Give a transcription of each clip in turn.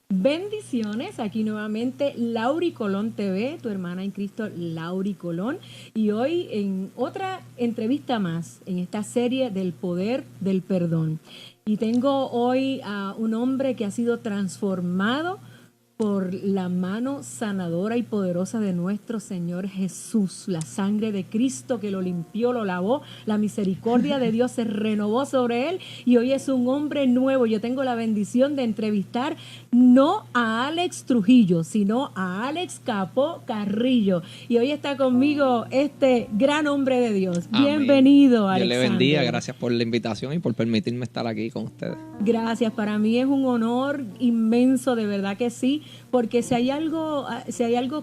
Bendiciones, aquí nuevamente Lauri Colón TV, tu hermana en Cristo Lauri Colón, y hoy en otra entrevista más en esta serie del poder del perdón. Y tengo hoy a un hombre que ha sido transformado por la mano sanadora y poderosa de nuestro Señor Jesús, la sangre de Cristo que lo limpió, lo lavó, la misericordia de Dios se renovó sobre él y hoy es un hombre nuevo. Yo tengo la bendición de entrevistar no a Alex Trujillo, sino a Alex Capó Carrillo. Y hoy está conmigo este gran hombre de Dios. Amén. Bienvenido, Alex. Dios le bendiga, gracias por la invitación y por permitirme estar aquí con ustedes. Gracias, para mí es un honor inmenso, de verdad que sí, porque si hay algo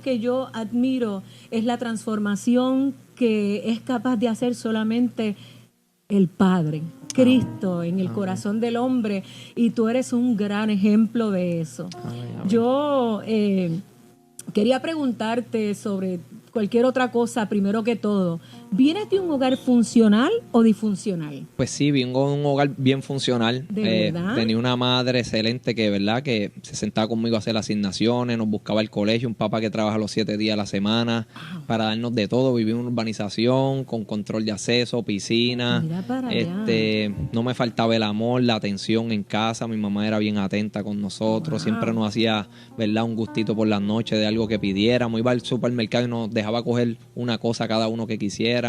que yo admiro es la transformación que es capaz de hacer solamente el Padre, Cristo, en el corazón del hombre, y tú eres un gran ejemplo de eso. Amén. Yo quería preguntarte sobre cualquier otra cosa, primero que todo. ¿Vienes de un hogar funcional o disfuncional? Pues sí, vengo de un hogar bien funcional. ¿De verdad? Tenía una madre excelente que se sentaba conmigo a hacer asignaciones, nos buscaba el colegio, un papá que trabaja los 7 días a la semana para darnos de todo. Viví en una urbanización con control de acceso, piscina. Mira para allá. No me faltaba el amor, la atención en casa. Mi mamá era bien atenta con nosotros. Wow. Siempre nos hacía, ¿verdad?, un gustito por las noches de algo que pidiéramos. Iba al supermercado y nos dejaba coger una cosa cada uno que quisiéramos.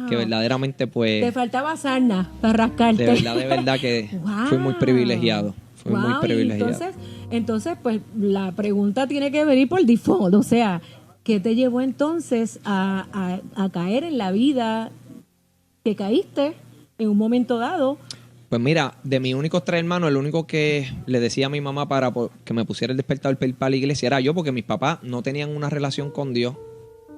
Que verdaderamente pues... Te faltaba sarna para rascarte. De verdad que Wow. fui muy privilegiado. Fui muy privilegiado. Entonces, pues la pregunta tiene que venir por default. O sea, ¿qué te llevó entonces a caer en la vida que caíste en un momento dado? Pues mira, de mis únicos 3 hermanos, el único que le decía a mi mamá para que me pusiera el despertador para la iglesia era yo, porque mis papás no tenían una relación con Dios,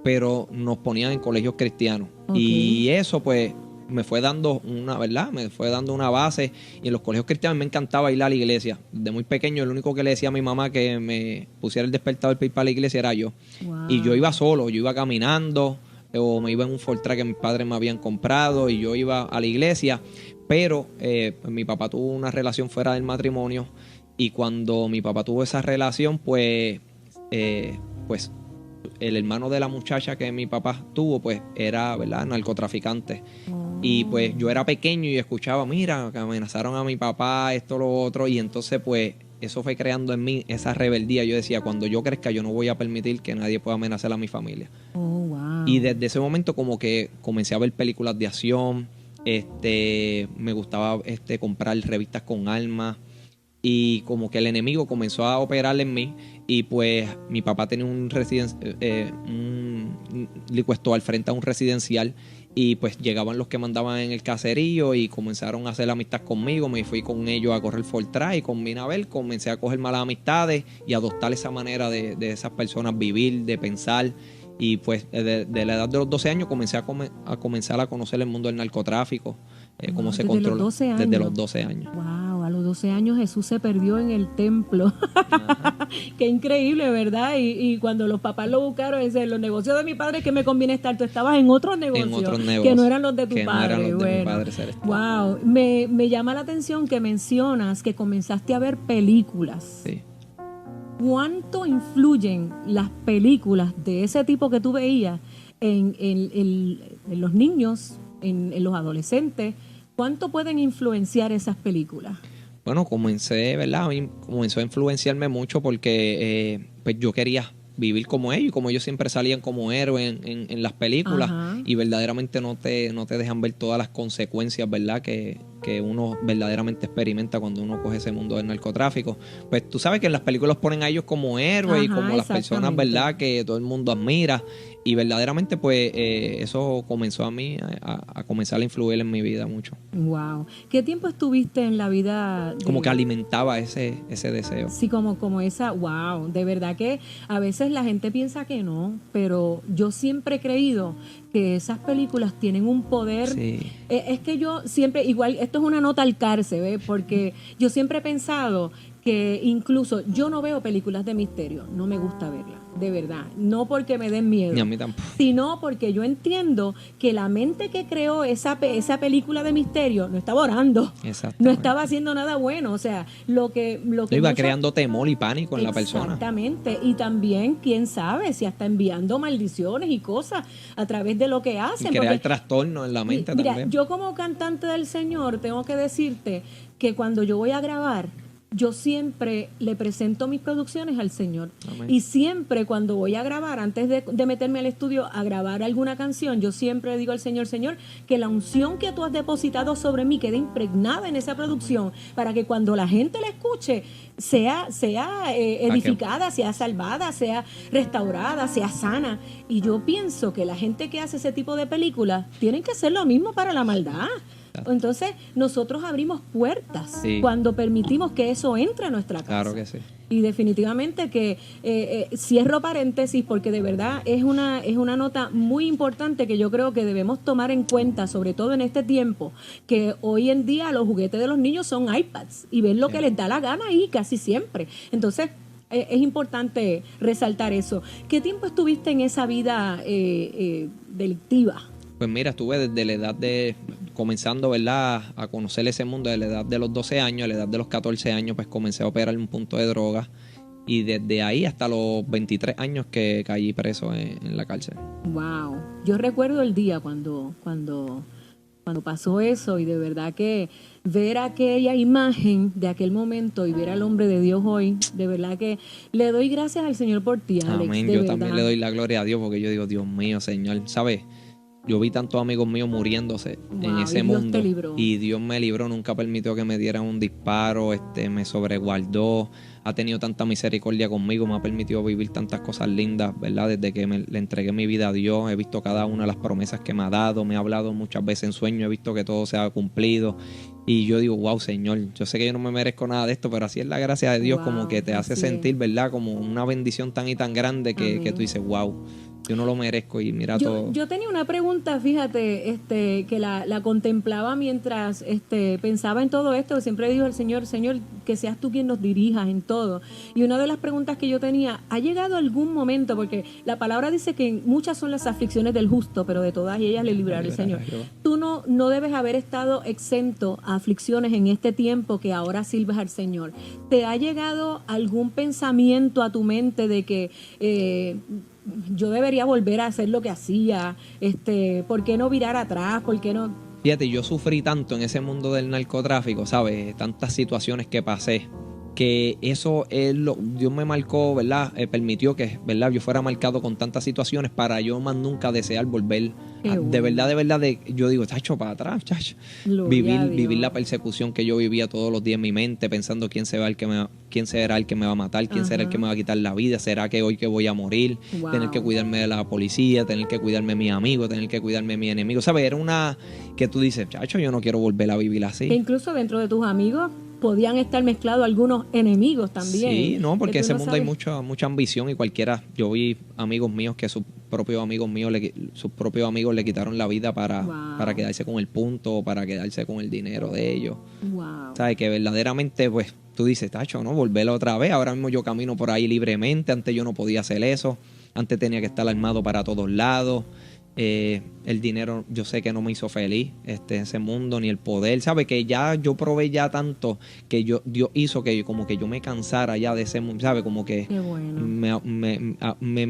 pero nos ponían en colegios cristianos. Okay. Y eso pues me fue dando una base, y en los colegios cristianos me encantaba ir a la iglesia. Desde muy pequeño el único que le decía a mi mamá que me pusiera el despertador para la iglesia era yo. Wow. Y yo iba solo, yo iba caminando, o me iba en un Ford Track que mis padres me habían comprado, y yo iba a la iglesia. Pero mi papá tuvo una relación fuera del matrimonio, y cuando mi papá tuvo esa relación, pues el hermano de la muchacha que mi papá tuvo, pues era, ¿verdad?, narcotraficante. Y pues yo era pequeño y escuchaba, mira, que amenazaron a mi papá, esto, lo otro. Y entonces pues eso fue creando en mí esa rebeldía. Yo decía, cuando yo crezca yo no voy a permitir que nadie pueda amenazar a mi familia. Wow. Y desde ese momento como que comencé a ver películas de acción. Me gustaba comprar revistas con armas. Y como que el enemigo comenzó a operar en mí. Y pues mi papá tenía un liquor store al frente a un residencial. Y pues llegaban los que mandaban en el caserío y comenzaron a hacer amistad conmigo. Me fui con ellos a correr Ford Track, y con mi Nabel comencé a coger malas amistades y adoptar esa manera de esas personas vivir, de pensar. Y pues de la edad de los 12 años comencé a comenzar a conocer el mundo del narcotráfico, cómo se controla desde los 12 años. Wow, a los 12 años Jesús se perdió en el templo. Qué increíble, ¿verdad? Y cuando los papás lo buscaron, dice, los negocios de mi padre, ¿qué me conviene estar? Tú estabas en otros negocios, que no eran los de tu padre. No eran los de mi padre celestial. Wow, me llama la atención que mencionas que comenzaste a ver películas. Sí. ¿Cuánto influyen las películas de ese tipo que tú veías en los niños, en los adolescentes? ¿Cuánto pueden influenciar esas películas? Bueno, ¿verdad? A mí comenzó a influenciarme mucho porque pues yo quería vivir como ellos, y como ellos siempre salían como héroes en las películas. Ajá. Y verdaderamente no te dejan ver todas las consecuencias, ¿verdad?, que uno verdaderamente experimenta cuando uno coge ese mundo del narcotráfico. Pues tú sabes que en las películas ponen a ellos como héroes. Ajá, y como las personas, ¿verdad?, que todo el mundo admira. Y verdaderamente pues eso comenzó a mí a comenzar a influir en mi vida mucho. Wow. ¿Qué tiempo estuviste en la vida? Como que alimentaba ese deseo. Sí, como esa, wow. De verdad que a veces la gente piensa que no, pero yo siempre he creído que esas películas tienen un poder. Sí. Es que yo siempre, igual, esto es una nota al cárcel, ¿ves? Porque yo siempre he pensado que incluso yo no veo películas de misterio, no me gusta verlas, de verdad, no porque me den miedo, Ni a mí tampoco. sino porque yo entiendo que la mente que creó esa película de misterio no estaba orando, no estaba haciendo nada bueno, o sea, lo que iba creando temor y pánico en la persona. Exactamente, y también, quién sabe, si hasta enviando maldiciones y cosas a través de lo que hacen. Y crear trastorno en la mente mira, también. Yo como cantante del Señor tengo que decirte que cuando yo voy a grabar, yo siempre le presento mis producciones al Señor. Amén. Y siempre cuando voy a grabar, antes de meterme al estudio a grabar alguna canción, yo siempre digo al Señor, Señor, que la unción que tú has depositado sobre mí quede impregnada en esa producción, para que cuando la gente la escuche, sea edificada, sea salvada, sea restaurada, sea sana. Y yo pienso que la gente que hace ese tipo de películas tienen que hacer lo mismo para la maldad. Entonces, nosotros abrimos puertas cuando permitimos que eso entre a nuestra casa. Claro que sí. Y definitivamente que cierro paréntesis porque de verdad es una nota muy importante que yo creo que debemos tomar en cuenta, sobre todo en este tiempo, que hoy en día los juguetes de los niños son iPads y ven lo que les da la gana ahí casi siempre. Entonces, es importante resaltar eso. ¿Qué tiempo estuviste en esa vida delictiva? Pues mira, estuve desde la edad de, comenzando, ¿verdad?, a conocer ese mundo, de la edad de los 12 años, a la edad de los 14 años, pues comencé a operar en un punto de droga. Y desde ahí hasta los 23 años que caí preso en la cárcel. Wow. Yo recuerdo el día cuando pasó eso, y de verdad que ver aquella imagen de aquel momento y ver al hombre de Dios hoy, de verdad que le doy gracias al Señor por ti, Alex. Amén. Yo también le doy la gloria a Dios, porque yo digo, Dios mío, Señor, ¿sabes? Yo vi tantos amigos míos muriéndose en ese mundo. Dios te libró. Y Dios me libró, nunca permitió que me dieran un disparo, me sobreguardó, ha tenido tanta misericordia conmigo, me ha permitido vivir tantas cosas lindas, ¿verdad? Desde que le entregué mi vida a Dios, he visto cada una de las promesas que me ha dado, me ha hablado muchas veces en sueños, he visto que todo se ha cumplido. Y yo digo, wow, Señor, yo sé que yo no me merezco nada de esto, pero así es la gracia de Dios, como que te hace sentir, ¿verdad? Como una bendición tan y tan grande que tú dices, wow. Yo no lo merezco y mira todo. Yo tenía una pregunta, fíjate, que la contemplaba mientras pensaba en todo esto. Siempre digo al Señor, Señor, que seas tú quien nos dirijas en todo. Y una de las preguntas que yo tenía, ¿ha llegado algún momento? Porque la palabra dice que muchas son las aflicciones del justo, pero de todas ellas le librará el Señor. Tú no debes haber estado exento a aflicciones en este tiempo que ahora sirves al Señor. ¿Te ha llegado algún pensamiento a tu mente de que yo debería volver a hacer lo que hacía? ¿Por qué no virar atrás? ¿Por qué no? Fíjate, yo sufrí tanto en ese mundo del narcotráfico, ¿sabes? Tantas situaciones que pasé, que eso es Dios me marcó, ¿verdad? Permitió que, ¿verdad?, yo fuera marcado con tantas situaciones para yo más nunca desear volver. De verdad, yo digo, chacho, para atrás, chacho. Vivir la persecución que yo vivía todos los días en mi mente, pensando quién será el que me va a matar, quién será el que me va a quitar la vida, será que hoy que voy a morir, tener que cuidarme de la policía, tener que cuidarme de mis amigos, tener que cuidarme de mis enemigos, ¿sabes? Era una que tú dices, chacho, yo no quiero volver a vivir así. E incluso dentro de tus amigos podían estar mezclados algunos enemigos también. Sí, no, porque en ese mundo hay mucha ambición y cualquiera. Yo vi amigos míos que sus propios amigos le quitaron la vida para quedarse con el punto, para quedarse con el dinero de ellos. Wow. ¿Sabes? Que verdaderamente, pues, tú dices, tacho, ¿no? Volverlo otra vez. Ahora mismo yo camino por ahí libremente. Antes yo no podía hacer eso. Antes tenía que estar armado para todos lados. El dinero yo sé que no me hizo feliz, ese mundo, ni el poder, ¿sabes? Que ya yo probé ya tanto que Dios hizo que como que yo me cansara ya de ese mundo, ¿sabes? Como que me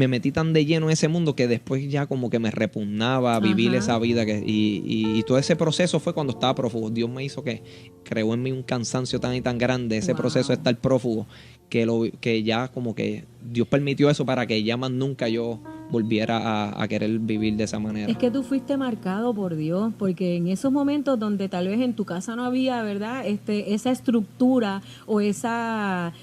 metí tan de lleno en ese mundo que después ya como que me repugnaba vivir esa vida y todo ese proceso fue cuando estaba prófugo. Dios me hizo que creó en mí un cansancio tan y tan grande, ese proceso de estar prófugo, que ya como que Dios permitió eso para que ya más nunca yo volviera a querer vivir de esa manera. Es que tú fuiste marcado por Dios, porque en esos momentos donde tal vez en tu casa no había, ¿verdad?, esa estructura o esa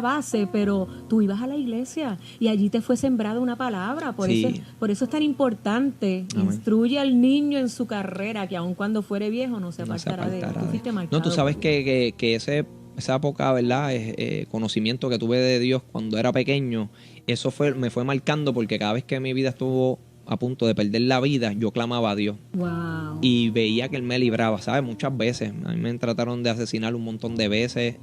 base, pero tú ibas a la iglesia y allí te fue sembrada una palabra. Por eso es tan importante. Amén. Instruye al niño en su carrera, que aun cuando fuere viejo no se apartará de él. Tú fuiste marcado. No, tú sabes que esa poca, ¿verdad?, conocimiento que tuve de Dios cuando era pequeño, eso me fue marcando, porque cada vez que mi vida estuvo a punto de perder la vida, yo clamaba a Dios. Wow. Y veía que Él me libraba, ¿sabes? Muchas veces. A mí me trataron de asesinar un montón de veces.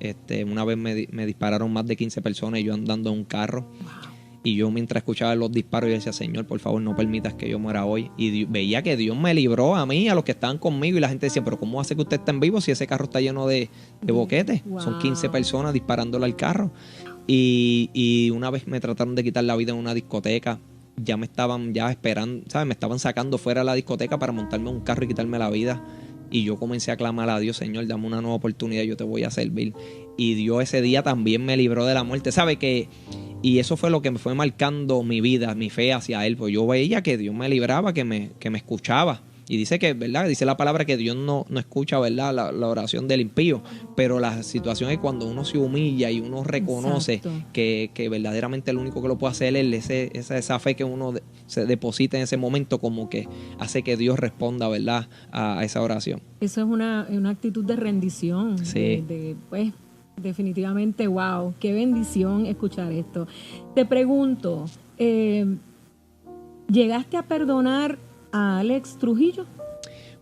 Una vez me dispararon más de 15 personas y yo andando en un carro. Wow. Y yo mientras escuchaba los disparos, yo decía, Señor, por favor, no permitas que yo muera hoy. Y veía que Dios me libró a mí, a los que estaban conmigo. Y la gente decía, pero ¿cómo hace que usted esté en vivo si ese carro está lleno de boquetes? Wow. Son 15 personas disparándole al carro. Y una vez me trataron de quitar la vida en una discoteca. Ya me estaban esperando, ¿sabes? Me estaban sacando fuera de la discoteca para montarme en un carro y quitarme la vida. Y yo comencé a clamar a Dios, Señor, dame una nueva oportunidad, yo te voy a servir. Y Dios ese día también me libró de la muerte. ¿Sabe que? Y eso fue lo que me fue marcando mi vida, mi fe hacia Él. Pues yo veía que Dios me libraba, que me escuchaba. Y dice que, ¿verdad? Dice la palabra que Dios no escucha, ¿verdad? La oración del impío. Pero la situación es cuando uno se humilla y uno reconoce que verdaderamente el único que lo puede hacer es esa fe que uno se deposita en ese momento, como que hace que Dios responda, ¿verdad? A esa oración. Eso es una actitud de rendición. Sí. Pues definitivamente, wow, qué bendición escuchar esto. Te pregunto, ¿llegaste a perdonar a Alex Trujillo?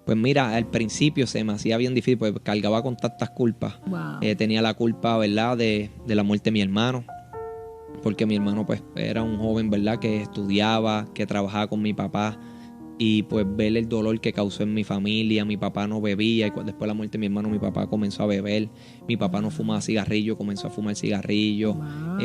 Pues mira, al principio se me hacía bien difícil porque cargaba con tantas culpas. Wow. Tenía la culpa, ¿verdad?, de la muerte de mi hermano. Porque mi hermano pues era un joven, ¿verdad?, que estudiaba, que trabajaba con mi papá. Y pues ver el dolor que causó en mi familia. Mi papá no bebía y después de la muerte de mi hermano mi papá comenzó a beber. Mi papá no fumaba cigarrillo, comenzó a fumar cigarrillo. Wow.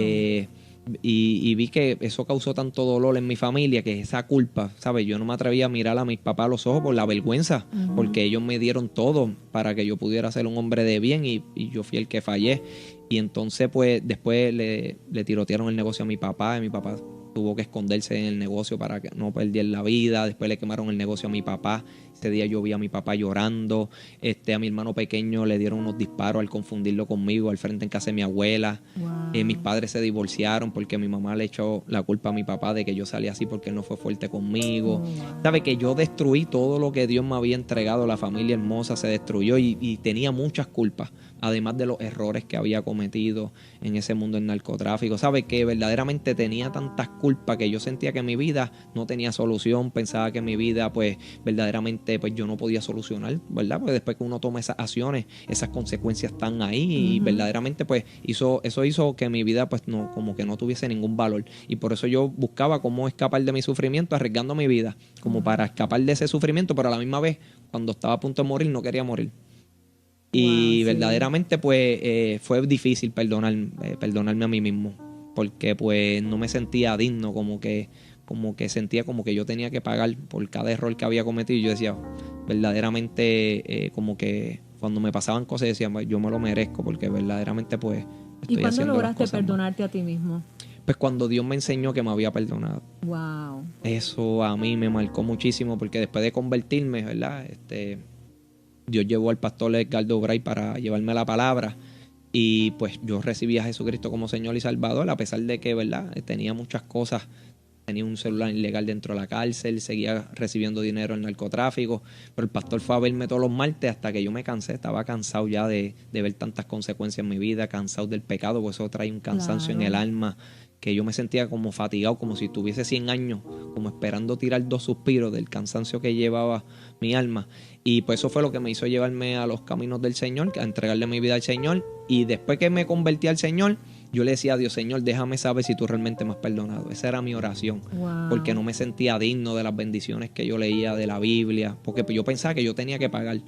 Y vi que eso causó tanto dolor en mi familia, que esa culpa, ¿sabes? Yo no me atrevía a mirar a mis papás a los ojos por la vergüenza, porque ellos me dieron todo para que yo pudiera ser un hombre de bien y yo fui el que fallé. Y entonces pues después le tirotearon el negocio a mi papá y mi papá tuvo que esconderse en el negocio para que no perdiera la vida. Después le quemaron el negocio a mi papá. Ese día yo vi a mi papá llorando. A mi hermano pequeño le dieron unos disparos al confundirlo conmigo al frente en casa de mi abuela. Wow. Mis padres se divorciaron porque mi mamá le echó la culpa a mi papá de que yo salí así porque él no fue fuerte conmigo. Wow. ¿Sabe? Que yo destruí todo lo que Dios me había entregado. La familia hermosa se destruyó y tenía muchas culpas, además de los errores que había cometido en ese mundo del narcotráfico. ¿Sabe? Que verdaderamente tenía tantas culpas que yo sentía que mi vida no tenía solución. Pensaba que mi vida pues verdaderamente pues yo no podía solucionar, ¿verdad? Pues después que uno toma esas acciones, esas consecuencias están ahí y verdaderamente pues eso hizo que mi vida pues no, como que no tuviese ningún valor. Y por eso yo buscaba cómo escapar de mi sufrimiento, arriesgando mi vida, como para escapar de ese sufrimiento, pero a la misma vez, cuando estaba a punto de morir, no quería morir. Y verdaderamente pues fue difícil perdonarme a mí mismo, porque pues no me sentía digno, como que sentía como que yo tenía que pagar por cada error que había cometido. Y yo decía, verdaderamente como que cuando me pasaban cosas decía, yo me lo merezco, porque verdaderamente pues estoy ¿Y cuándo haciendo lograste las cosas perdonarte a ti mismo? Pues cuando Dios me enseñó que me había perdonado. Wow. Eso a mí me marcó muchísimo, porque después de convertirme, ¿verdad? Dios llevó al pastor Edgardo Bray para llevarme la palabra. Y pues yo recibí a Jesucristo como Señor y Salvador, a pesar de que, ¿verdad?, tenía muchas cosas. Tenía un celular ilegal dentro de la cárcel, seguía recibiendo dinero en narcotráfico, pero el pastor fue a verme todos los martes hasta que yo me cansé. Estaba cansado ya de ver tantas consecuencias en mi vida, cansado del pecado, porque eso trae un cansancio en el alma, que yo me sentía como fatigado, como si tuviese 100 años, como esperando tirar 2 suspiros del cansancio que llevaba mi alma. Y pues eso fue lo que me hizo llevarme a los caminos del Señor, a entregarle mi vida al Señor. Y después que me convertí al Señor, yo le decía a Dios, Señor, déjame saber si tú realmente me has perdonado. Esa era mi oración, porque no me sentía digno de las bendiciones que yo leía de la Biblia, porque yo pensaba que yo tenía que pagar.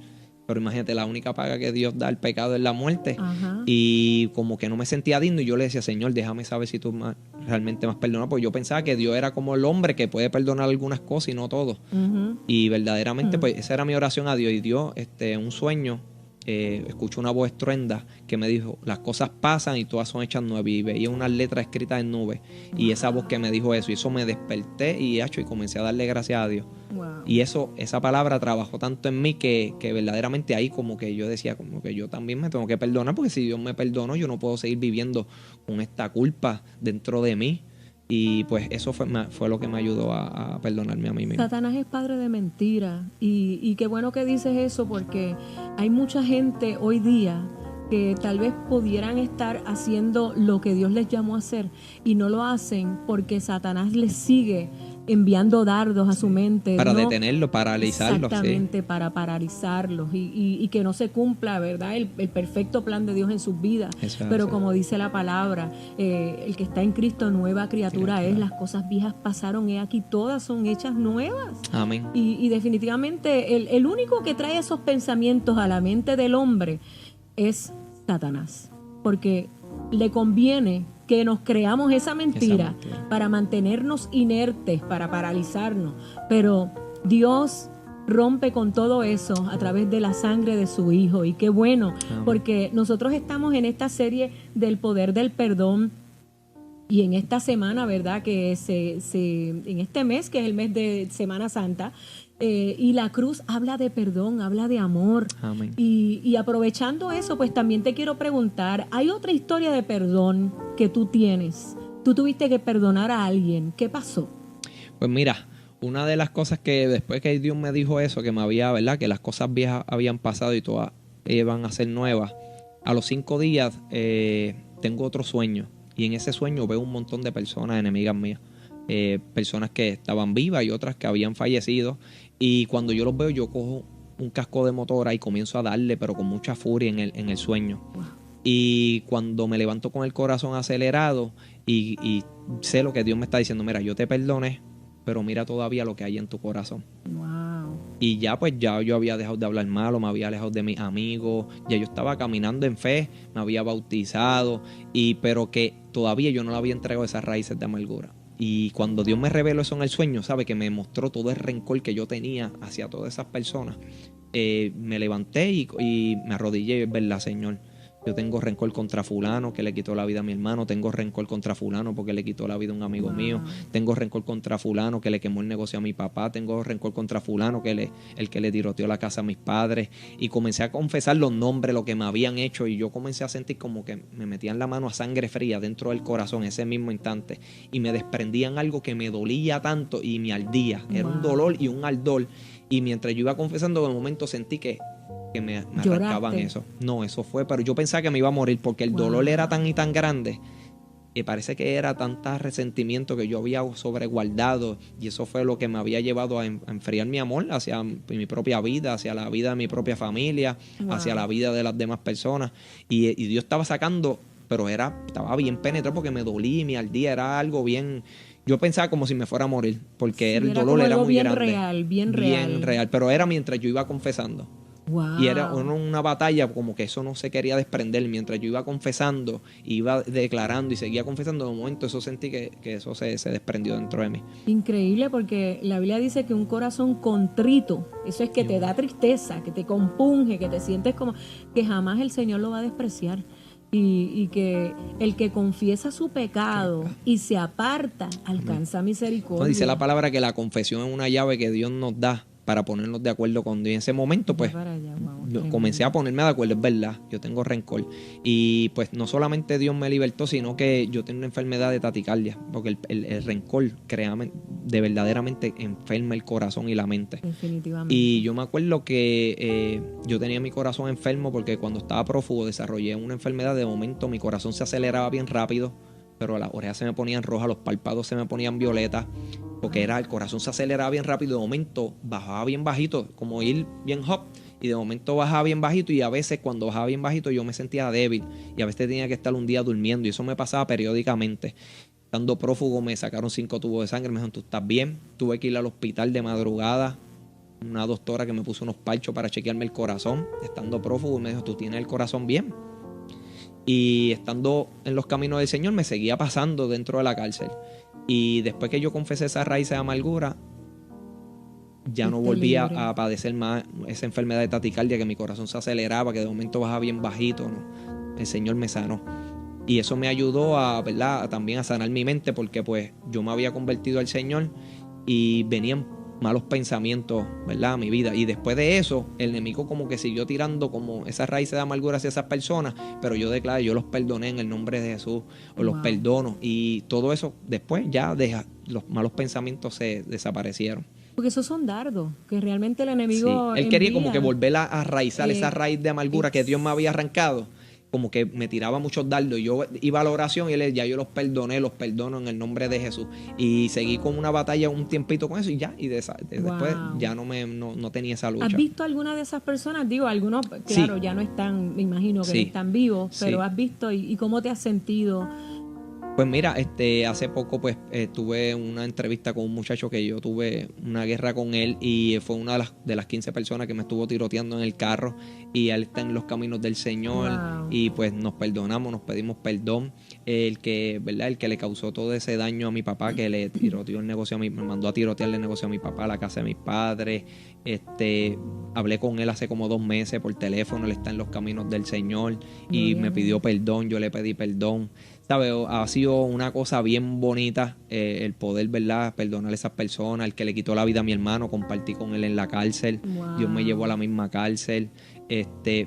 Pero imagínate, la única paga que Dios da al pecado es la muerte. Y como que no me sentía digno, y yo le decía, Señor, déjame saber si tú realmente me has perdonado, porque yo pensaba que Dios era como el hombre que puede perdonar algunas cosas y no todo. Y verdaderamente pues esa era mi oración a Dios. Y Dios, un sueño, escuché una voz estruenda que me dijo, las cosas pasan y todas son hechas nuevas. Y veía unas letras escritas en nubes, y esa voz que me dijo eso, y eso me desperté y comencé a darle gracias a Dios. Y esa palabra trabajó tanto en mí que verdaderamente ahí como que yo decía, como que yo también me tengo que perdonar, porque si Dios me perdonó, yo no puedo seguir viviendo con esta culpa dentro de mí. Y pues eso fue lo que me ayudó a perdonarme a mí mismo. Satanás es padre de mentira, y qué bueno que dices eso, porque hay mucha gente hoy día que tal vez pudieran estar haciendo lo que Dios les llamó a hacer y no lo hacen porque Satanás les sigue enviando dardos a su mente. Para ¿no? detenerlo, paralizarlo. Exactamente, Sí. para paralizarlos y que no se cumpla, ¿verdad? El perfecto plan de Dios en sus vidas. Pero como dice la palabra, el que está en Cristo, nueva criatura es. Las cosas viejas pasaron, he aquí, todas son hechas nuevas. Amén. Y definitivamente el único que trae esos pensamientos a la mente del hombre es Satanás. Porque le conviene que nos creamos esa mentira para mantenernos inertes, para paralizarnos. Pero Dios rompe con todo eso a través de la sangre de su Hijo. Y qué bueno, porque nosotros estamos en esta serie del poder del perdón. Y en esta semana, ¿verdad? Que en este mes, que es el mes de Semana Santa, y la cruz habla de perdón, habla de amor. Amén. Y aprovechando eso, pues también te quiero preguntar, ¿hay otra historia de perdón que tú tienes? Tú tuviste que perdonar a alguien. ¿Qué pasó? Pues mira, una de las cosas que después que Dios me dijo eso, que me había, ¿verdad? Que las cosas viejas habían pasado y todas iban a ser nuevas. A los 5 días tengo otro sueño. Y en ese sueño veo un montón de personas enemigas mías. Personas que estaban vivas y otras que habían fallecido. Y cuando yo los veo, yo cojo un casco de motora y comienzo a darle, pero con mucha furia en el sueño. Wow. Y cuando me levanto con el corazón acelerado y sé lo que Dios me está diciendo, mira, yo te perdoné, pero mira todavía lo que hay en tu corazón. Wow. Y ya pues ya yo había dejado de hablar malo, me había alejado de mis amigos, ya yo estaba caminando en fe, me había bautizado, pero que todavía yo no le había entregado esas raíces de amargura. Y cuando Dios me reveló eso en el sueño, sabe que me mostró todo el rencor que yo tenía hacia todas esas personas, me levanté y me arrodillé y es verdad, Señor. Yo tengo rencor contra fulano que le quitó la vida a mi hermano. Tengo rencor contra fulano porque le quitó la vida a un amigo mío. Tengo rencor contra fulano que le quemó el negocio a mi papá. Tengo rencor contra fulano el que le tiroteó la casa a mis padres. Y comencé a confesar los nombres, lo que me habían hecho. Y yo comencé a sentir como que me metían la mano a sangre fría dentro del corazón ese mismo instante. Y me desprendían algo que me dolía tanto y me ardía. Era un dolor y un ardor. Y mientras yo iba confesando, de momento sentí que me arrancaban eso. No, eso fue, pero yo pensaba que me iba a morir porque el dolor era tan y tan grande que parece que era tanta resentimiento que yo había sobreguardado y eso fue lo que me había llevado a enfriar mi amor hacia mi propia vida, hacia la vida de mi propia familia, hacia la vida de las demás personas y Dios estaba sacando, pero estaba bien penetrado porque me dolía y me ardía, era algo bien. Yo pensaba como si me fuera a morir porque el dolor era muy grande. Bien real, pero era mientras yo iba confesando. Wow. Y era una batalla como que eso no se quería desprender. Mientras yo iba confesando, iba declarando y seguía confesando, de un momento eso sentí que eso se desprendió dentro de mí. Increíble, porque la Biblia dice que un corazón contrito, eso es que te da tristeza, que te compunge, que te sientes como que jamás el Señor lo va a despreciar. Y que el que confiesa su pecado y se aparta alcanza misericordia. Dice la palabra que la confesión es una llave que Dios nos da para ponernos de acuerdo con Dios. En ese momento, pues, comencé a ponerme de acuerdo, es verdad, yo tengo rencor. Y pues no solamente Dios me libertó, sino que yo tengo una enfermedad de taticardia, porque el rencor de verdaderamente enferma el corazón y la mente. Definitivamente. Y yo me acuerdo que yo tenía mi corazón enfermo porque cuando estaba prófugo desarrollé una enfermedad, de momento mi corazón se aceleraba bien rápido, pero las orejas se me ponían rojas, los párpados se me ponían violetas, porque el corazón se aceleraba bien rápido, de momento bajaba bien bajito, como ir bien hop, y de momento bajaba bien bajito, y a veces cuando bajaba bien bajito yo me sentía débil, y a veces tenía que estar un día durmiendo, y eso me pasaba periódicamente. Estando prófugo me sacaron 5 tubos de sangre, me dijeron, ¿tú estás bien? Tuve que ir al hospital de madrugada, una doctora que me puso unos parchos para chequearme el corazón, estando prófugo, y me dijo, ¿tú tienes el corazón bien? Y estando en los caminos del Señor me seguía pasando dentro de la cárcel. Y después que yo confesé esa raíz de amargura, ya no volví a padecer más esa enfermedad de taticardia, que mi corazón se aceleraba, que de momento bajaba bien bajito, ¿no? El Señor me sanó. Y eso me ayudó ¿verdad? También a sanar mi mente, porque pues yo me había convertido al Señor y venían malos pensamientos, ¿verdad? A mi vida. Y después de eso, el enemigo como que siguió tirando como esas raíces de amargura hacia esas personas, pero yo declaré, yo los perdoné en el nombre de Jesús, o los perdono. Y todo eso después ya los malos pensamientos se desaparecieron. Porque esos son dardos, que realmente el enemigo Él quería como que volver a arraizar esa raíz de amargura que Dios me había arrancado. como que me tiraba muchos dardos. Y yo iba a la oración y él, ya yo los perdono en el nombre de Jesús. Y seguí con una batalla un tiempito con eso y ya. Y después ya no tenía esa lucha. ¿Has visto alguna de esas personas? Digo, algunos, claro, ya no están, me imagino que no están vivos, pero has visto y cómo te has sentido. Pues mira, hace poco pues tuve una entrevista con un muchacho que yo tuve una guerra con él y fue una de las 15 personas que me estuvo tiroteando en el carro y él está en los caminos del Señor. Wow. Y pues nos perdonamos, nos pedimos perdón. El que le causó todo ese daño a mi papá, que le tiroteó el negocio me mandó a tirotearle el negocio a mi papá, la casa de mis padres. Hablé con él hace como 2 meses por teléfono, él está en los caminos del Señor y me pidió perdón, yo le pedí perdón. ¿Sabes? Ha sido una cosa bien bonita el poder, ¿verdad?, perdonar a esas personas. El que le quitó la vida a mi hermano, compartí con él en la cárcel. Wow. Dios me llevó a la misma cárcel.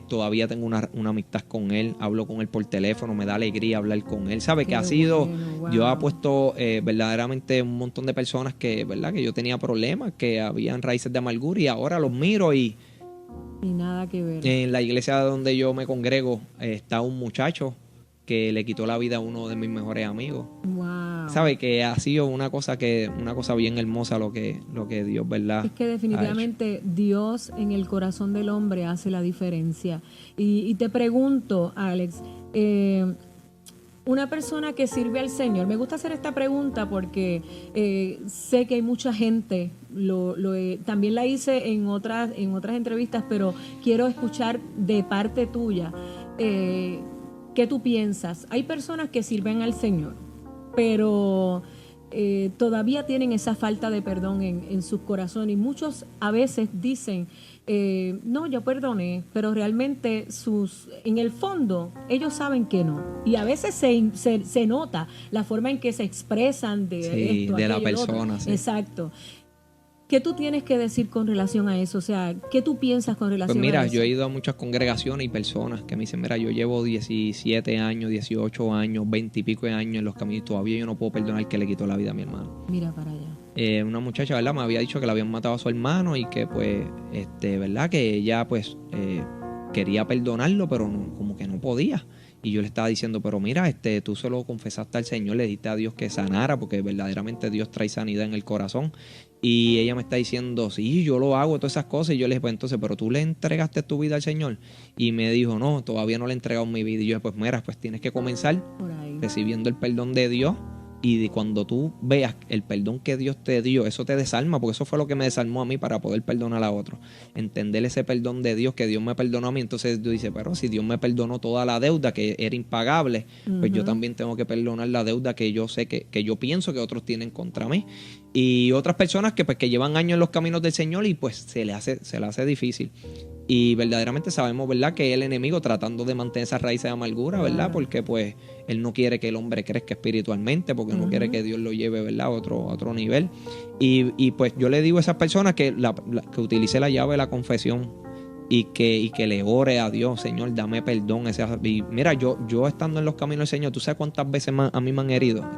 Todavía tengo una amistad con él, hablo con él por teléfono, me da alegría hablar con él. ¿Sabes? Que ha sido, wow. Yo he puesto verdaderamente un montón de personas que, ¿verdad?, que yo tenía problemas, que habían raíces de amargura y ahora los miro y nada que ver. En la iglesia donde yo me congrego está un muchacho que le quitó la vida a uno de mis mejores amigos. Wow. ¿Sabe? Que ha sido una cosa bien hermosa lo que Dios, ¿verdad?, es que definitivamente Dios en el corazón del hombre hace la diferencia. Y te pregunto, Alex, una persona que sirve al Señor, me gusta hacer esta pregunta porque sé que hay mucha gente, también la hice en otras entrevistas, pero quiero escuchar de parte tuya. ¿Qué tú piensas? Hay personas que sirven al Señor, pero todavía tienen esa falta de perdón en sus corazones. Y muchos a veces dicen, no, yo perdoné, pero realmente en el fondo ellos saben que no. Y a veces se nota la forma en que se expresan de esto, de la persona. Sí. Exacto. ¿Qué tú tienes que decir con relación a eso? O sea, ¿qué tú piensas con relación a eso? Pues mira, yo he ido a muchas congregaciones y personas que me dicen, mira, yo llevo 17 años, 18 años, 20 y pico de años en los caminos, todavía yo no puedo perdonar que le quitó la vida a mi hermano. Mira para allá. Una muchacha, ¿verdad?, me había dicho que le habían matado a su hermano y que pues, ¿verdad?, que ella pues quería perdonarlo, pero como que no podía. Y yo le estaba diciendo, pero mira, tú se lo confesaste al Señor, le dijiste a Dios que sanara, porque verdaderamente Dios trae sanidad en el corazón. Y ella me está diciendo, sí, yo lo hago, todas esas cosas. Y yo le dije, pues entonces, ¿pero tú le entregaste tu vida al Señor? Y me dijo, no, todavía no le he entregado mi vida. Y yo, pues mira, pues tienes que comenzar recibiendo el perdón de Dios. Y cuando tú veas el perdón que Dios te dio, eso te desarma, porque eso fue lo que me desarmó a mí para poder perdonar a otros. Entender ese perdón de Dios, que Dios me perdonó a mí. Entonces tú dices, pero si Dios me perdonó toda la deuda que era impagable, pues yo también tengo que perdonar la deuda que yo sé que yo pienso que otros tienen contra mí. Y otras personas que llevan años en los caminos del Señor y pues se le hace difícil. Y verdaderamente sabemos, ¿verdad?, que el enemigo tratando de mantener esas raíces de amargura, ¿verdad?, porque pues él no quiere que el hombre crezca espiritualmente, porque no quiere que Dios lo lleve, ¿verdad?, a otro nivel. Y pues yo le digo a esas personas que utilice la llave de la confesión y que le ore a Dios, Señor, dame perdón. Y mira, yo estando en los caminos del Señor, ¿tú sabes cuántas veces a mí me han herido?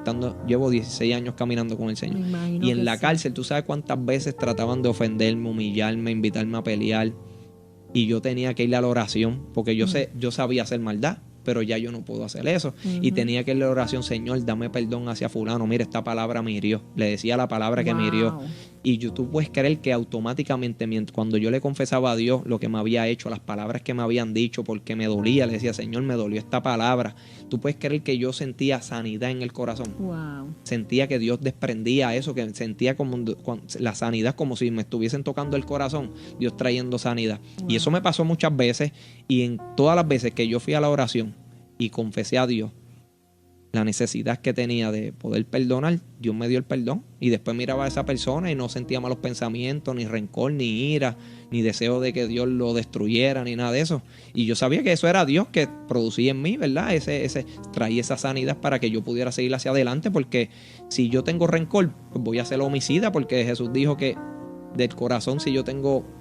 Llevo 16 años caminando con el Señor. Y en la cárcel, ¿tú sabes cuántas veces trataban de ofenderme, humillarme, invitarme a pelear? Y yo tenía que ir a la oración, porque yo sabía hacer maldad, pero ya yo no puedo hacer eso. Y tenía que ir a la oración, Señor, dame perdón hacia fulano. Mira, esta palabra me hirió. Le decía la palabra que me hirió. Y tú puedes creer que automáticamente, cuando yo le confesaba a Dios lo que me había hecho, las palabras que me habían dicho, porque me dolía, le decía, Señor, me dolió esta palabra. Tú puedes creer que yo sentía sanidad en el corazón. Sentía que Dios desprendía eso, que sentía como la sanidad, como si me estuviesen tocando el corazón, Dios trayendo sanidad. Y eso me pasó muchas veces, y en todas las veces que yo fui a la oración y confesé a Dios la necesidad que tenía de poder perdonar, Dios me dio el perdón. Y después miraba a esa persona y no sentía malos pensamientos, ni rencor, ni ira, ni deseo de que Dios lo destruyera, ni nada de eso. Y yo sabía que eso era Dios que producía en mí, ¿verdad? Traía esa sanidad para que yo pudiera seguir hacia adelante, porque si yo tengo rencor, pues voy a ser homicida, porque Jesús dijo que del corazón, si yo tengo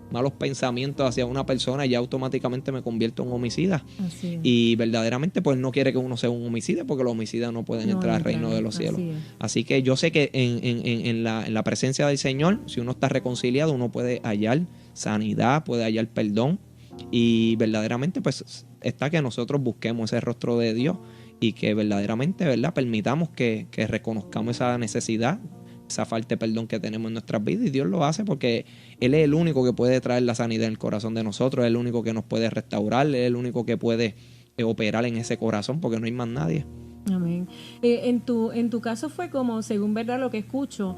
malos pensamientos hacia una persona, ya automáticamente me convierto en homicida. Y verdaderamente pues no quiere que uno sea un homicida, porque los homicidas no pueden entrar al reino de los cielos. Así que yo sé que en la presencia del Señor, si uno está reconciliado, uno puede hallar sanidad, puede hallar perdón, Y verdaderamente pues está que nosotros busquemos ese rostro de Dios y que verdaderamente, ¿verdad?, permitamos que reconozcamos esa necesidad, esa falta de perdón que tenemos en nuestras vidas, y Dios lo hace porque Él es el único que puede traer la sanidad en el corazón de nosotros, es el único que nos puede restaurar, es el único que puede operar en ese corazón, porque no hay más nadie. Amén. En tu caso fue como, según verdad lo que escucho,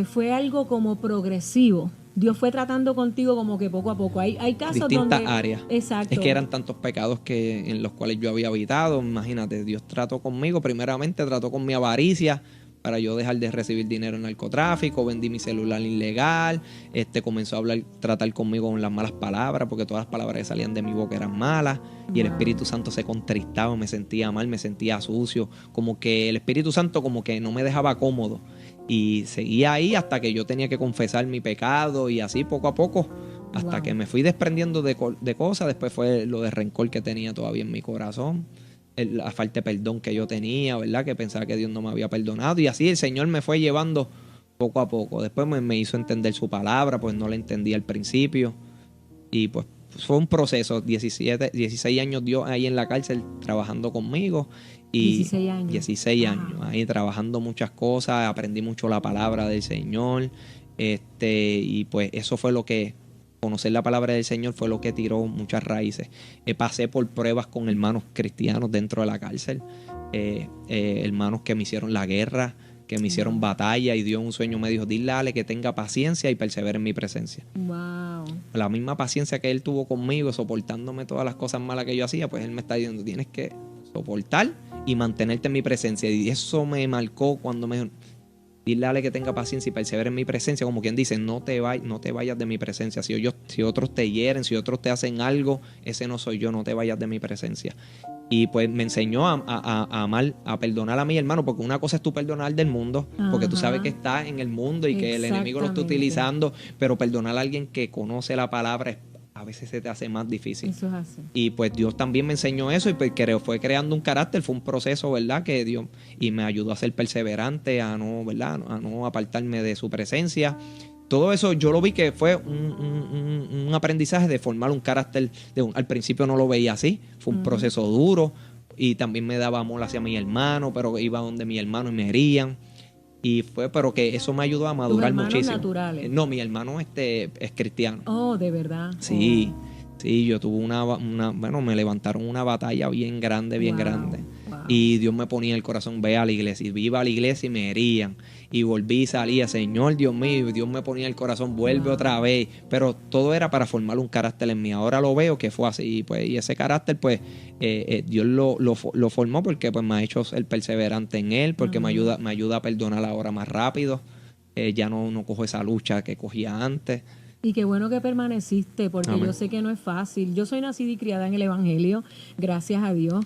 fue algo como progresivo. Dios fue tratando contigo como que poco a poco. Hay casos distintas donde... áreas. Exacto. Es que eran tantos pecados en los cuales yo había habitado. Imagínate, Dios trató conmigo. Primeramente trató con mi avaricia para yo dejar de recibir dinero en narcotráfico. Vendí mi celular ilegal. Comenzó a tratar conmigo con las malas palabras, porque todas las palabras que salían de mi boca eran malas. Y el Espíritu Santo se contristaba, me sentía mal, me sentía sucio. Como que el Espíritu Santo como que no me dejaba cómodo. Y seguía ahí hasta que yo tenía que confesar mi pecado, y así poco a poco, hasta que me fui desprendiendo de cosas. Después fue lo de rencor que tenía todavía en mi corazón, la falta de perdón que yo tenía, ¿verdad? Que pensaba que Dios no me había perdonado, y así el Señor me fue llevando poco a poco. Después me hizo entender su palabra, pues no la entendía al principio, y pues fue un proceso. 16 años Dios ahí en la cárcel trabajando conmigo. Y 16 años. 16 años ahí trabajando muchas cosas, aprendí mucho la palabra del Señor, y pues eso fue lo que, conocer la palabra del Señor fue lo que tiró muchas raíces. Pasé por pruebas con hermanos cristianos dentro de la cárcel, hermanos que me hicieron la guerra, que me hicieron batalla, y Dios en un sueño me dijo: dile a Ale que tenga paciencia y persevere en mi presencia. Wow. La misma paciencia que Él tuvo conmigo, soportándome todas las cosas malas que yo hacía, pues Él me está diciendo: tienes que soportar y mantenerte en mi presencia. Y eso me marcó cuando me dijo: dile a Ale que tenga paciencia y persevere en mi presencia. Como quien dice, no te vayas de mi presencia. Si otros te hieren, si otros te hacen algo, ese no soy yo, no te vayas de mi presencia. Y pues me enseñó a amar, a perdonar a mi hermano, porque una cosa es tú perdonar del mundo, porque tú sabes que estás en el mundo y que el enemigo lo está utilizando, pero perdonar a alguien que conoce la palabra a veces se te hace más difícil. Eso es así. Y pues Dios también me enseñó eso, y pues fue creando un carácter, fue un proceso, ¿verdad? Que Dios, y me ayudó a ser perseverante, a no, ¿verdad?, a no apartarme de su presencia. Todo eso yo lo vi que fue un aprendizaje de formar un carácter. Al principio no lo veía así, fue un proceso duro, y también me daba amor hacia mi hermano, pero iba donde mi hermano y me herían. Y pero que eso me ayudó a madurar muchísimo. Naturales. No, mi hermano es cristiano. Oh, ¿de verdad? Sí, sí, yo tuve bueno, me levantaron una batalla bien grande, bien grande. Wow. Y Dios me ponía en el corazón: ve a la iglesia. Y iba a la iglesia y me herían. Y volví y salía: Señor, Dios mío. Dios me ponía en el corazón: vuelve otra vez. Pero todo era para formar un carácter en mí. Ahora lo veo que fue así. Pues, y ese carácter, pues, Dios lo formó, porque pues me ha hecho ser perseverante en Él, porque me ayuda a perdonar ahora más rápido. Ya no cojo esa lucha que cogía antes. Y qué bueno que permaneciste, porque Amén. Yo sé que no es fácil. Yo soy nacida y criada en el Evangelio, gracias a Dios,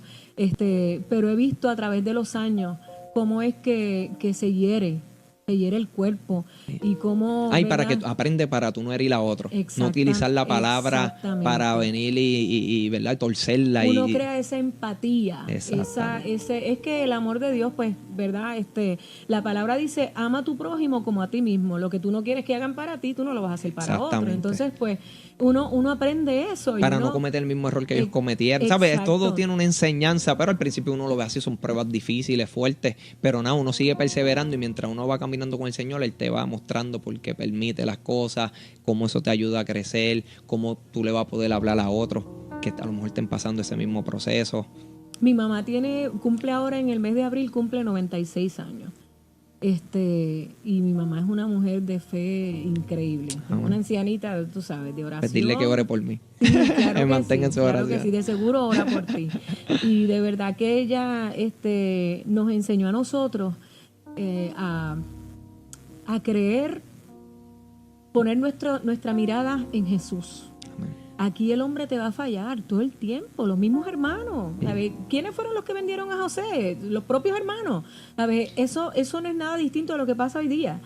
pero he visto a través de los años cómo es que se hiere el cuerpo, y cómo... para que aprende para tú no herir a otro, no utilizar la palabra para venir y ¿verdad?, torcerla. Uno crea esa empatía, es que el amor de Dios, pues, ¿verdad? La palabra dice: ama a tu prójimo como a ti mismo. Lo que tú no quieres que hagan para ti, tú no lo vas a hacer para otro. Entonces, pues, uno aprende eso. Para no cometer el mismo error que ellos cometieron. ¿Sabes? Todo tiene una enseñanza, pero al principio uno lo ve así, son pruebas difíciles, fuertes, pero nada, uno sigue perseverando, y mientras uno va caminando con el Señor, Él te va mostrando por qué permite las cosas, cómo eso te ayuda a crecer, cómo tú le vas a poder hablar a otros que a lo mejor estén pasando ese mismo proceso. Mi mamá cumple ahora en el mes de abril, cumple 96 años. Y mi mamá es una mujer de fe increíble. Una ancianita, tú sabes, de oración. Pues dile que ore por mí. Sí, claro me mantenga en su oración. Claro que sí, de seguro ora por ti. Y de verdad que ella nos enseñó a nosotros a creer, poner nuestra mirada en Jesús. Aquí el hombre te va a fallar todo el tiempo, los mismos hermanos. ¿Quiénes fueron los que vendieron a José? Los propios hermanos. Eso no es nada distinto a lo que pasa hoy día.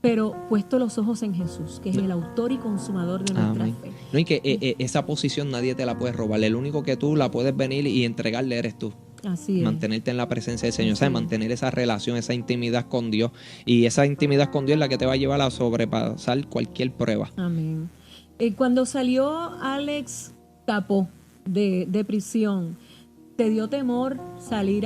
Pero puesto los ojos en Jesús, que es el autor y consumador de nuestra fe. No, y que esa posición nadie te la puede robar. El único que tú la puedes venir y entregarle eres tú. Así es. Mantenerte en la presencia del Señor, ¿sabes? Mantener esa relación, esa intimidad con Dios. Y esa intimidad con Dios es la que te va a llevar a sobrepasar cualquier prueba. Amén. Cuando salió Alex Capó de prisión, ¿te dio temor salir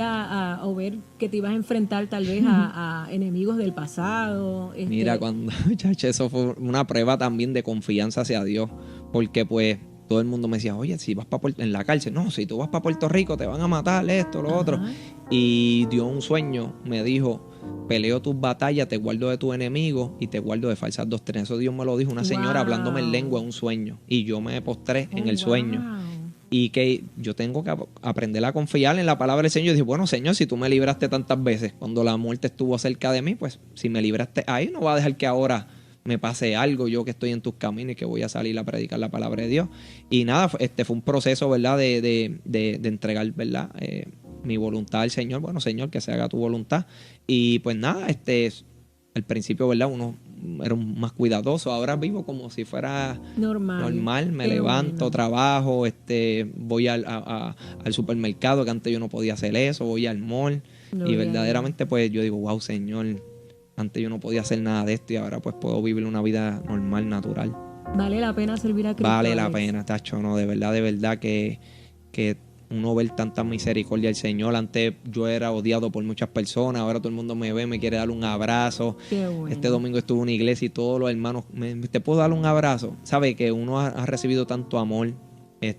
o ver que te ibas a enfrentar tal vez a enemigos del pasado? Mira, muchacho, eso fue una prueba también de confianza hacia Dios, porque pues todo el mundo me decía, oye, si vas en la cárcel, no, si tú vas para Puerto Rico te van a matar, esto, lo otro. Y dio un sueño, me dijo, peleo tus batallas, te guardo de tus enemigos y te guardo de falsas doctrinas. Eso Dios me lo dijo, una señora hablándome en lengua en un sueño. Y yo me postré en el sueño. Y que yo tengo que aprender a confiar en la palabra del Señor. Y dije, bueno, Señor, si tú me libraste tantas veces cuando la muerte estuvo cerca de mí, pues si me libraste ahí, no va a dejar que ahora me pase algo, yo que estoy en tus caminos y que voy a salir a predicar la palabra de Dios. Y nada, fue un proceso, ¿verdad? De entregar, ¿verdad? Mi voluntad al Señor. Bueno, Señor, que se haga tu voluntad. Y pues nada, al principio, ¿verdad? Uno era más cuidadoso. Ahora vivo como si fuera normal. Me levanto, trabajo, voy al supermercado, que antes yo no podía hacer eso, voy al mall. Y verdaderamente, pues yo digo, wow, Señor, antes yo no podía hacer nada de esto y ahora pues puedo vivir una vida normal, natural. Vale la pena servir a Cristo. Vale la pena, tacho, no, de verdad que uno ver tanta misericordia del Señor. Antes yo era odiado por muchas personas, ahora todo el mundo me ve, me quiere dar un abrazo. Qué bueno. Este domingo estuve en una iglesia y todos los hermanos, ¿te puedo dar un abrazo? ¿Sabe que uno ha recibido tanto amor?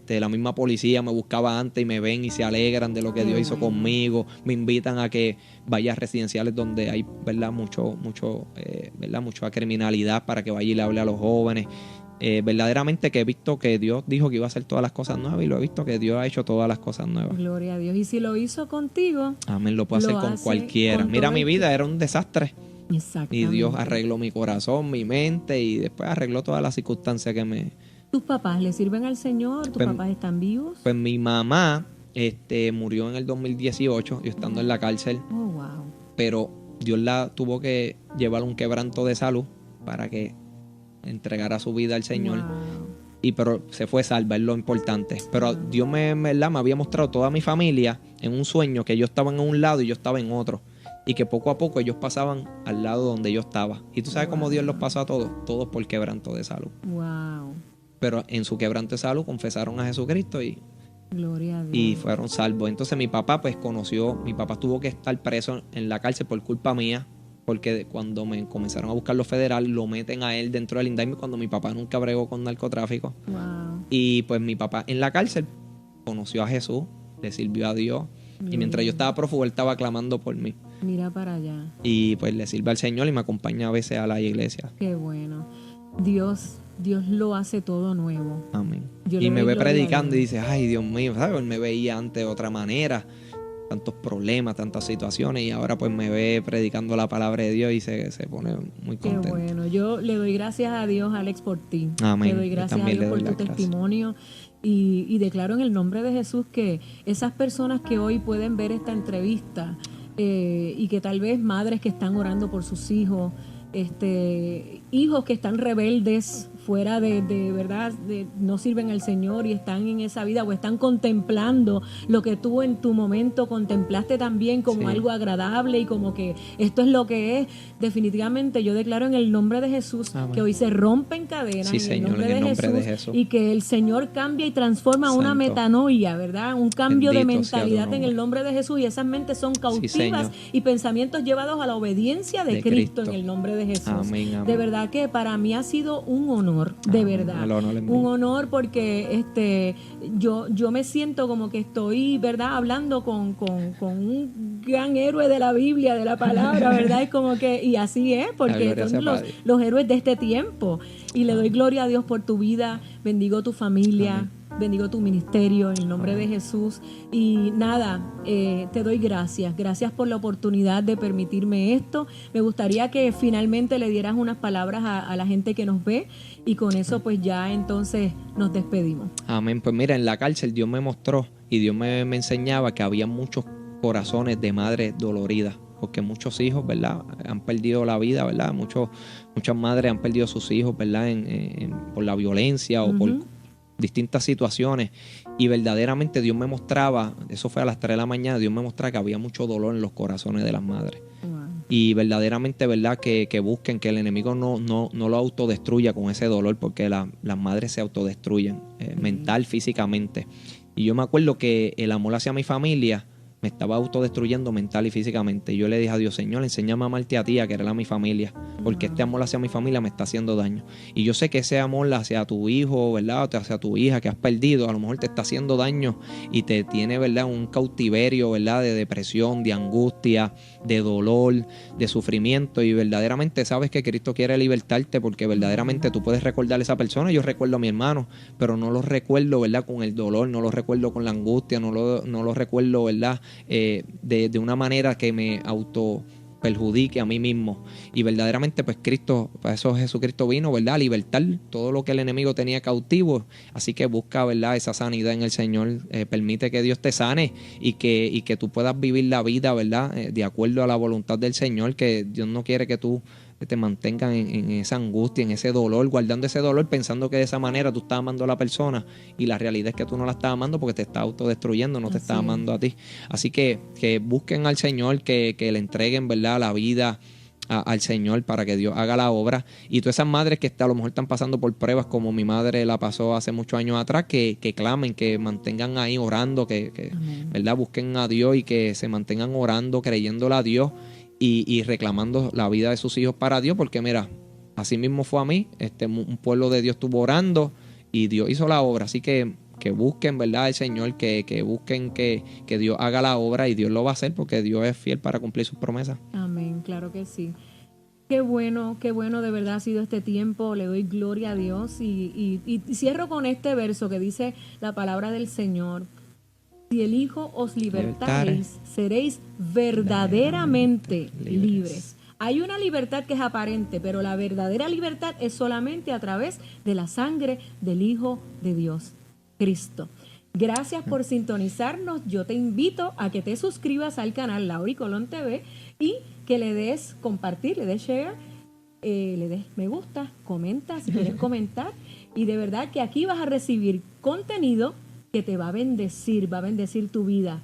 La misma policía me buscaba antes y me ven y se alegran de lo que Dios hizo conmigo. Me invitan a que vaya a residenciales donde hay, ¿verdad? ¿verdad? Mucha criminalidad, para que vaya y le hable a los jóvenes. Verdaderamente que he visto que Dios dijo que iba a hacer todas las cosas nuevas y lo he visto que Dios ha hecho todas las cosas nuevas. Gloria a Dios. Y si lo hizo contigo, amén, lo puede hacer con cualquiera. Mira, mi vida era un desastre. Exactamente. Y Dios arregló mi corazón, mi mente y después arregló todas las circunstancias que me... ¿Tus papás le sirven al Señor? ¿Tus papás están vivos? Pues mi mamá murió en el 2018, yo estando en la cárcel. Oh, wow. Pero Dios la tuvo que llevar un quebranto de salud para que entregara su vida al Señor. Wow. Pero se fue salva, es lo importante. Pero Dios me había mostrado toda mi familia en un sueño, que yo estaba en un lado y yo estaba en otro. Y que poco a poco ellos pasaban al lado donde yo estaba. Y tú sabes cómo Dios los pasó a todos por quebranto de salud. Wow. Pero en su quebranto de salud confesaron a Jesucristo Gloria a Dios. Y fueron salvos. Entonces mi papá mi papá tuvo que estar preso en la cárcel por culpa mía, porque cuando me comenzaron a buscar los federales, lo meten a él dentro del indictment cuando mi papá nunca bregó con narcotráfico. Wow. Y pues mi papá en la cárcel conoció a Jesús, le sirvió a Dios. Y mientras yo estaba prófugo, él estaba clamando por mí. Mira para allá. Y pues le sirve al Señor y me acompaña a veces a la iglesia. Qué bueno. Dios lo hace todo nuevo. Amén. Y me ve predicando y dice, ay, Dios mío, ¿sabes? Él me veía antes de otra manera, tantos problemas, tantas situaciones, y ahora pues me ve predicando la palabra de Dios y se pone muy contento. Qué bueno. Yo le doy gracias a Dios, Alex, por ti. Amén. Le doy gracias a Dios por tu testimonio. Y declaro en el nombre de Jesús que esas personas que hoy pueden ver esta entrevista y que tal vez madres que están orando por sus hijos, hijos que están rebeldes fuera de verdad, no sirven al Señor y están en esa vida o están contemplando lo que tú en tu momento contemplaste también como algo agradable y como que esto es lo que es. Definitivamente yo declaro en el nombre de Jesús que hoy se rompen cadenas en el nombre de Jesús y que el Señor cambia y transforma una metanoia, ¿verdad? Un cambio de mentalidad en el nombre de Jesús, y esas mentes son cautivas y pensamientos llevados a la obediencia de Cristo en el nombre de Jesús. Amén. De verdad que para mí ha sido un honor, de verdad, un honor, porque yo me siento como que estoy, ¿verdad?, hablando con un gran héroe de la Biblia, de la palabra, ¿verdad? Es como que, y así es, porque son los héroes de este tiempo. Y le doy gloria a Dios por tu vida, bendigo tu familia. Amén. Bendigo tu ministerio en el nombre de Jesús. Y nada, te doy gracias. Gracias por la oportunidad de permitirme esto. Me gustaría que finalmente le dieras unas palabras a la gente que nos ve, y con eso pues ya entonces nos despedimos. Amén. Pues mira, en la cárcel Dios me mostró y Dios me enseñaba que había muchos corazones de madres doloridas, porque muchos hijos, ¿verdad?, han perdido la vida, ¿verdad? Muchas madres han perdido a sus hijos, ¿verdad?, por la violencia o por distintas situaciones, y verdaderamente Dios me mostraba, eso fue a las 3 de la mañana, Dios me mostraba que había mucho dolor en los corazones de las madres. Y verdaderamente, ¿verdad? Que busquen que el enemigo no lo autodestruya con ese dolor, porque las madres se autodestruyen mental, físicamente. Y yo me acuerdo que el amor hacia mi familia me estaba autodestruyendo mental y físicamente. Y yo le dije a Dios, Señor, enséñame a amarte a ti, a querer a mi familia, porque este amor hacia mi familia me está haciendo daño. Y yo sé que ese amor hacia tu hijo, ¿verdad? Hacia tu hija que has perdido, a lo mejor te está haciendo daño y te tiene, ¿verdad? Un cautiverio, ¿verdad? De depresión, de angustia, de dolor, de sufrimiento. Y verdaderamente sabes que Cristo quiere libertarte, porque verdaderamente tú puedes recordar a esa persona. Yo recuerdo a mi hermano, pero no lo recuerdo, ¿verdad? Con el dolor, no lo recuerdo con la angustia, no lo recuerdo, ¿verdad? De una manera que me auto perjudique a mí mismo. Y verdaderamente pues Cristo, para eso Jesucristo vino, ¿verdad? A libertar todo lo que el enemigo tenía cautivo. Así que busca, ¿verdad? Esa sanidad en el Señor. Permite que Dios te sane y que tú puedas vivir la vida, ¿verdad? De acuerdo a la voluntad del Señor, que Dios no quiere que tú te mantengan en esa angustia, en ese dolor, guardando ese dolor, pensando que de esa manera tú estás amando a la persona, y la realidad es que tú no la estás amando porque te está autodestruyendo, no te está amando a ti. Así que busquen al Señor, que le entreguen, ¿verdad?, la vida al Señor para que Dios haga la obra. Y todas esas madres que a lo mejor están pasando por pruebas, como mi madre la pasó hace muchos años atrás, que clamen, que mantengan ahí orando, ¿verdad?, busquen a Dios y que se mantengan orando, creyéndole a Dios y reclamando la vida de sus hijos para Dios, porque mira, así mismo fue a mí, un pueblo de Dios estuvo orando y Dios hizo la obra. Así que busquen, ¿verdad?, el Señor, que busquen que Dios haga la obra, y Dios lo va a hacer, porque Dios es fiel para cumplir sus promesas. Amén, claro que sí. Qué bueno de verdad ha sido este tiempo. Le doy gloria a Dios y cierro con este verso que dice la palabra del Señor: si el Hijo os libertareis, seréis verdaderamente libres. Hay una libertad que es aparente, pero la verdadera libertad es solamente a través de la sangre del Hijo de Dios, Cristo. Gracias por sintonizarnos. Yo te invito a que te suscribas al canal Lauri Colón TV y que le des compartir, le des share, le des me gusta, comenta si quieres comentar. Y de verdad que aquí vas a recibir contenido que te va a bendecir tu vida.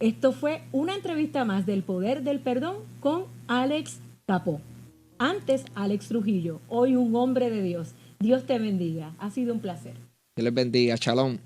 Esto fue una entrevista más del Poder del Perdón con Alex Capó. Antes, Alex Trujillo. Hoy un hombre de Dios. Dios te bendiga. Ha sido un placer. Dios les bendiga. Shalom.